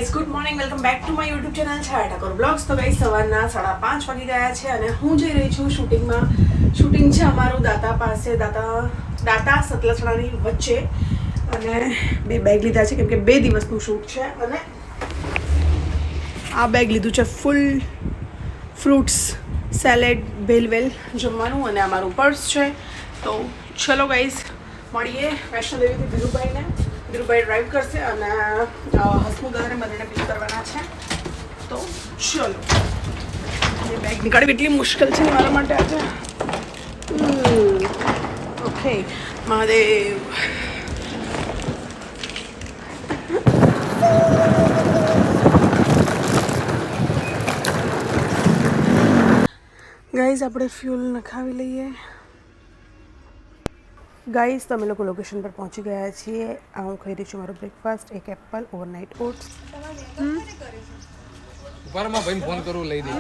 Guys, good morning, welcome back to my YouTube channel Chhaya Thakor blogs. તો guys સવારના 5:30 વાગી ગયા છે અને હું જઈ રહી છું શૂટિંગમાં. શૂટિંગ છે અમારું દાતા પાસે, દાતા સતલાસણાની વચ્ચે. અને બે બેગ લીધા છે કેમ કે 2 દિવસનું શૂટ છે. અને આ બેગ લીધું છે ફૂલ ફ્રૂટ્સ, સેલેડ, ભેલવેલ જમવાનું, અને આ મારું પર્સ છે. તો ચલો ગાઈઝ મળીએ વૈષ્ણોદેવીથી ધીરુભાઈને. ધીરુભાઈ ડ્રાઈવ કરશે અને હસમુખ દાદાને બંનેને પિક કરવાના છે. તો ચલો. એ બેગ નીકાળવી એટલી મુશ્કેલ છે મારા માટે આજે. ઓકે, મહાદેવ. ગાઈઝ આપણે ફ્યુલ નખાવી લઈએ. ગાઈઝ તમે લોકો લોકેશન પર પહોંચી ગયા છીએ. આ હું ખાઈ રહી છું મારો બ્રેકફાસ્ટ, એક એપલ, ઓવરનાઇટ ઓટ્સ. ઉપરમાં ભાઈને ફોન કરું લઈ દે.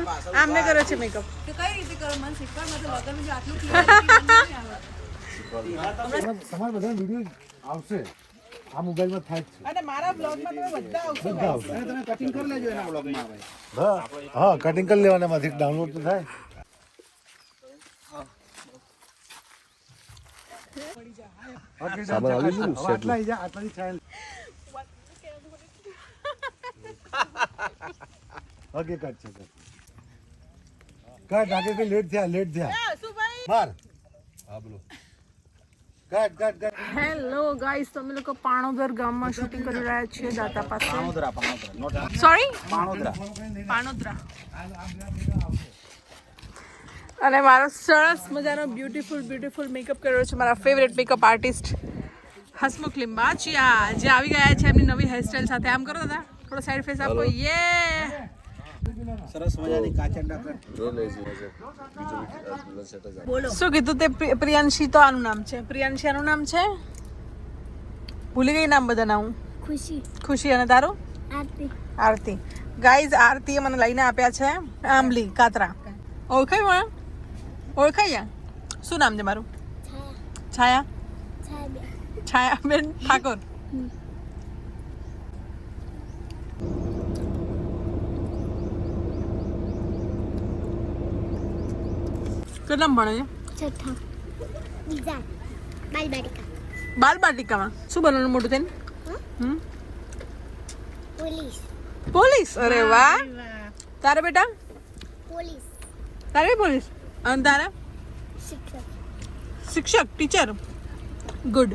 આમને કરો છે મેકઅપ. તો કઈ રીતે કરો મને શીખવા, મને તો લગન જો આટલું તમારા બધા વિડીયો આવશે આ મોબાઈલમાં થાય જ છે. અને મારા બ્લોગમાં તમે બધા આવશો. અને તમે કટિંગ કરી લેજો એના બ્લોગમાં આવે. હા, કટિંગ કરી લેવાના, માંથી ડાઉનલોડ તો થાય. આટલાની ચાલ હકીકત છે. કાટ આગે કે લેટ થયા માર. હા બોલો. કાટ હેલો ગાઈસ, તમે લોકો પાણોદર ગામમાં શૂટિંગ કરી રહ્યા છીએ દાતા પાસે. સોરી, પાણોદરા. અને મારો સરસ મજાનો બ્યુટીફુલ મેકઅપ કર્યો છે મારા favourite makeup artist Hasmukh Limbachiya, જે આવી ગયા છે એમની નવી હેરસ્ટાઈલ સાથે. આમ કરો દાદા, થોડો સાઈડ ફેસ આપો. યે સરસ મજાની કાચંડા કટ. શું કીધું તે? પ્રિયાંશી તો આનું નામ છે. પ્રિયાંશી આનું નામ છે, ભૂલી ગઈ નામ બધાના હું. ખુશી. અને તારું? આરતી. ગાઈઝ આરતીએ મને લઈને આપ્યા છે આંબલી કાતરા. ઓળખાય મને? ઓળખાય? શું નામ છે મારું? છાયાબેન ઠાકોર. કેટલામ ભણે છે? બાલબાટિકામાં. શું બનવાનું મોટું થઈને? પોલીસ. અરે વાહ. તારે બેટા? તારે પોલીસ. અને તારે? શિક્ષક, ટીચર. ગુડ.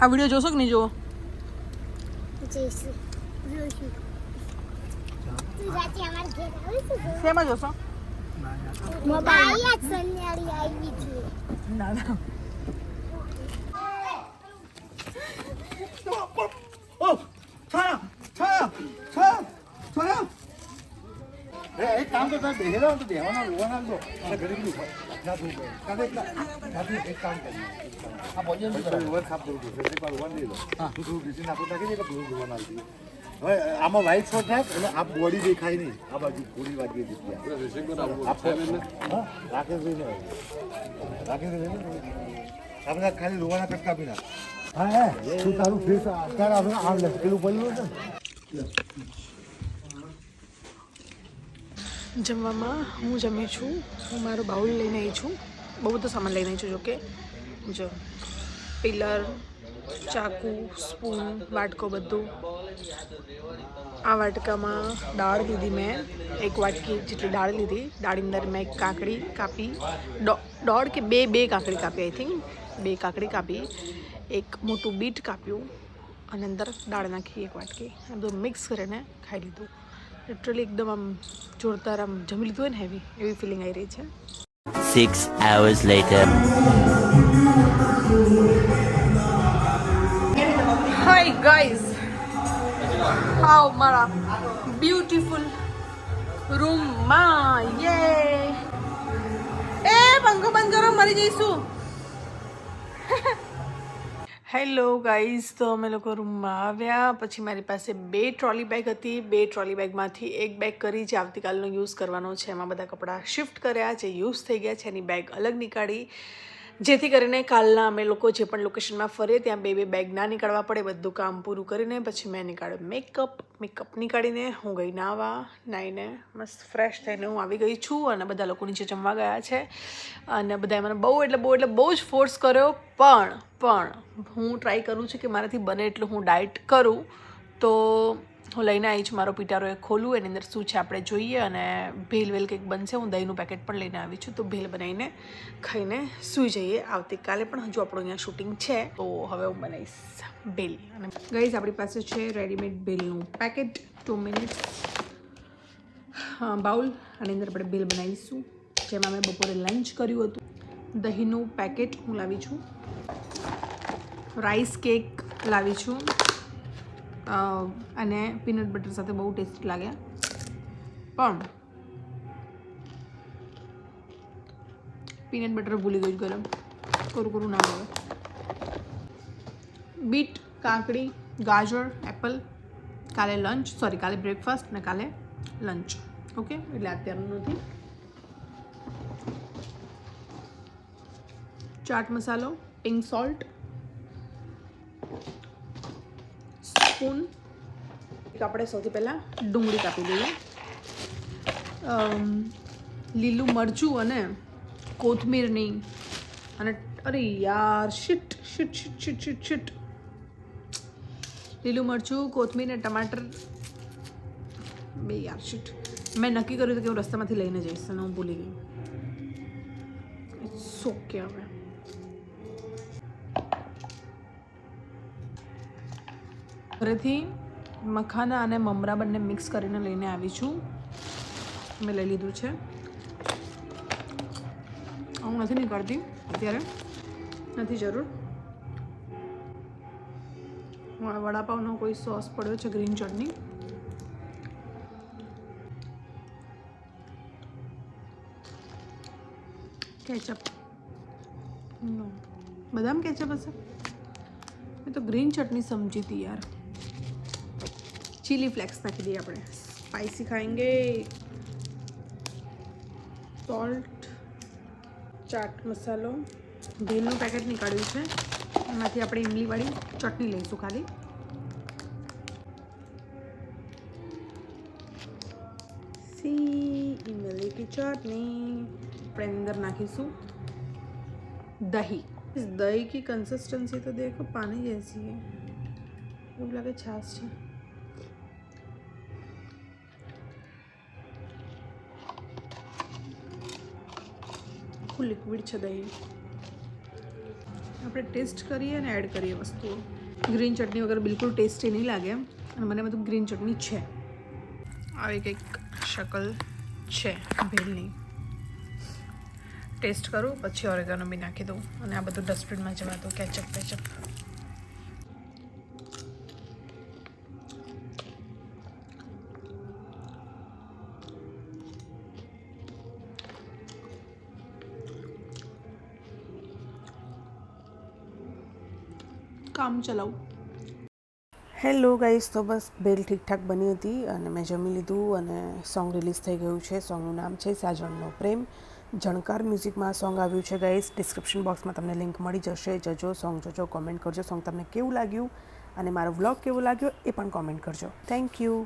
આ વિડીયો જોશો કે નહીં જોવો? શેમાં જોશો? ના. એક કામ તો તમે બેહેલા તો બેહવાના રોવાના દો અને ઘરે એક કામ કરી આ ભોજન રોવન સાફ કરું છું. એક વાર રોવન લઈ લો. હા, તું બીજી નાખો નાખી દે કે રોવન આવી. હવે આમાં વ્હાઈટ શોટ થાય એટલે આ બોડી દેખાય નહીં. આ બાજુ થોડી વાગી દીધી. રાખે આપણે ખાલી રોવાના કટકા પી નાખ. હા, તું તારું ફેસ અત્યારે આપણે આમ લે પેલું બોલ્યું ને. જમવામાં હું જમી છું. હું મારો બાઉલ લઈને આવી છું. બહુ બધો સામાન લઈને આવી છું. જોકે જો પિલર, ચાકુ, સ્પૂન, વાટકો બધું. આ વાટકામાં દાળ લીધી મેં, 1 વાટકી જેટલી દાળ લીધી. દાળની અંદર મેં એક કાકડી કાપી, દોઢ કે બે કાકડી કાપી, આઈ થિંક 2 કાકડી કાપી, એક મોટું બીટ કાપ્યું અને અંદર દાળ નાખી 1 વાટકી. આ બધું મિક્સ કરીને ખાઈ લીધું. લિટરલી એકદમ આમ જોરદાર આમ જમી લીધું હોય ને હેવી, એવી ફિલિંગ આવી રહી છે. 6 hours later. Hi guys, how મારા બ્યુટીફુલ રૂમમાં. યે એ પંખો બંધ કરો, મરી જઈશું. હેલો ગાઈઝ, તો અમે લોકો રૂમમાં આવ્યા પછી મારી પાસે 2 ટ્રોલી બેગ હતી. 2 ટ્રોલી બેગમાંથી 1 બેગ કરી જે આવતીકાલનો યુઝ કરવાનો છે. એમાં બધા કપડાં શિફ્ટ કર્યા જે યુઝ થઈ ગયા છે, એની બેગ અલગ નીકાળી. જેથી કરીને કાલના અમે લોકો જે પણ લોકેશનમાં ફરીએ ત્યાં બે બેગ ના નીકળવા પડે. બધું કામ પૂરું કરીને પછી મેં નીકાળ્યો મેકઅપ નીકાળીને હું ગઈ નાહીને મસ્ત ફ્રેશ થઈને હું આવી ગઈ છું. અને બધા લોકો નીચે જમવા ગયા છે અને બધાએ મને બહુ જ ફોર્સ કર્યો. પણ હું ટ્રાય કરું છું કે મારાથી બને એટલું હું ડાયટ કરું. તો હું લઈને આવી છું મારો પિટારો એ ખોલું, એની અંદર શું છે આપણે જોઈએ. અને ભેલ કંઈક બનશે. હું દહીંનું પેકેટ પણ લઈને આવી છું. તો ભેલ બનાવીને ખાઈને સૂઈ જઈએ. આવતીકાલે પણ હજુ આપણું અહીંયા શૂટિંગ છે તો હવે હું બનાવીશ ભેલ. અને ગાઈઝ આપણી પાસે છે રેડીમેડ ભેલનું પેકેટ. 2 minutes bowl. આની અંદર આપણે ભેલ બનાવીશું જેમાં મેં બપોરે લંચ કર્યું હતું. દહીંનું પેકેટ હું લાવી છું. રાઈસ કેક લાવી છું અને પીનટ બટર સાથે બહુ ટેસ્ટી લાગે. પણ પીનટ બટર ભૂલી ગયું ગરમ કરું ના આવે. બીટ, કાકડી, ગાજર, એપલ કાલે બ્રેકફાસ્ટ અને કાલે લંચ. ઓકે, એટલે અત્યારનું નથી. ચાટ મસાલો, પિંક સોલ્ટ, સ્પૂન. આપણે સૌથી પહેલાં ડુંગળી કાપી દઈએ. લીલું મરચું અને કોથમીરની અને અરે યાર શિટ લીલું મરચું, કોથમીર અને ટમાટર બે યાર શિટ. મેં નક્કી કર્યું હતું કે હું રસ્તામાંથી લઈને જઈશ અને હું ભૂલી ગઈ. It's okay. હવે ઘરેથી મખાના અને મમરા બંને મિક્સ કરીને લઈને આવી છું. મેં લઈ લીધું છે. હું નથી નીકળતી અત્યારે, નથી જરૂર. વડાપાવનો કોઈ સોસ પડ્યો છે, ગ્રીન ચટણી. કેચઅપ, બદામ કેચઅપ હશે. મેં તો ગ્રીન ચટણી સમજી હતી યાર. ચીલી ફ્લેક્સ નાખી દઈએ આપણે. સ્પાઇસી ખાएंगे. સોલ્ટ, ચાટ મસાલો, ભેલનું પેકેટ નીકાળ્યું છે. એમાંથી આપણે ઇમલીવાળી ચટણી લઈશું ખાલી. इमली की चटनी. આપણે અંદર નાખીશું દહીં. इस दही की कंसिस्टेंसी तो देखो पानी जैसी है. એવું લાગે છાશ છે. આખું લિક્વિડ છે દહીં. આપણે ટેસ્ટ કરીએ અને એડ કરીએ વસ્તુઓ. ગ્રીન ચટણી વગર બિલકુલ ટેસ્ટી નહીં લાગે અને મને બધું ગ્રીન ચટણી છે. આવી કંઈક શકલ છે ભેલની. ટેસ્ટ કરું પછી ઓરેગાનો બી નાખી દઉં અને આ બધું ડસ્ટબિનમાં જવા દઉં. કેચઅપ કામ ચલાવું. હેલો ગાઈસ, તો બસ ભેલ ઠીકઠાક બની હતી અને મેં જમી લીધું અને સોંગ રિલીઝ થઈ ગયું છે. સોંગનું નામ છે સાજણનો પ્રેમ. જણકાર મ્યુઝિકમાં આ સોંગ આવ્યું છે ગાઈસ. ડિસ્ક્રિપ્શન બોક્સમાં તમને લિંક મળી જશે. જજો, સોંગ જોજો, કોમેન્ટ કરજો સોંગ તમને કેવું લાગ્યું અને મારો વ્લોગ કેવો લાગ્યો એ પણ કોમેન્ટ કરજો. Thank you.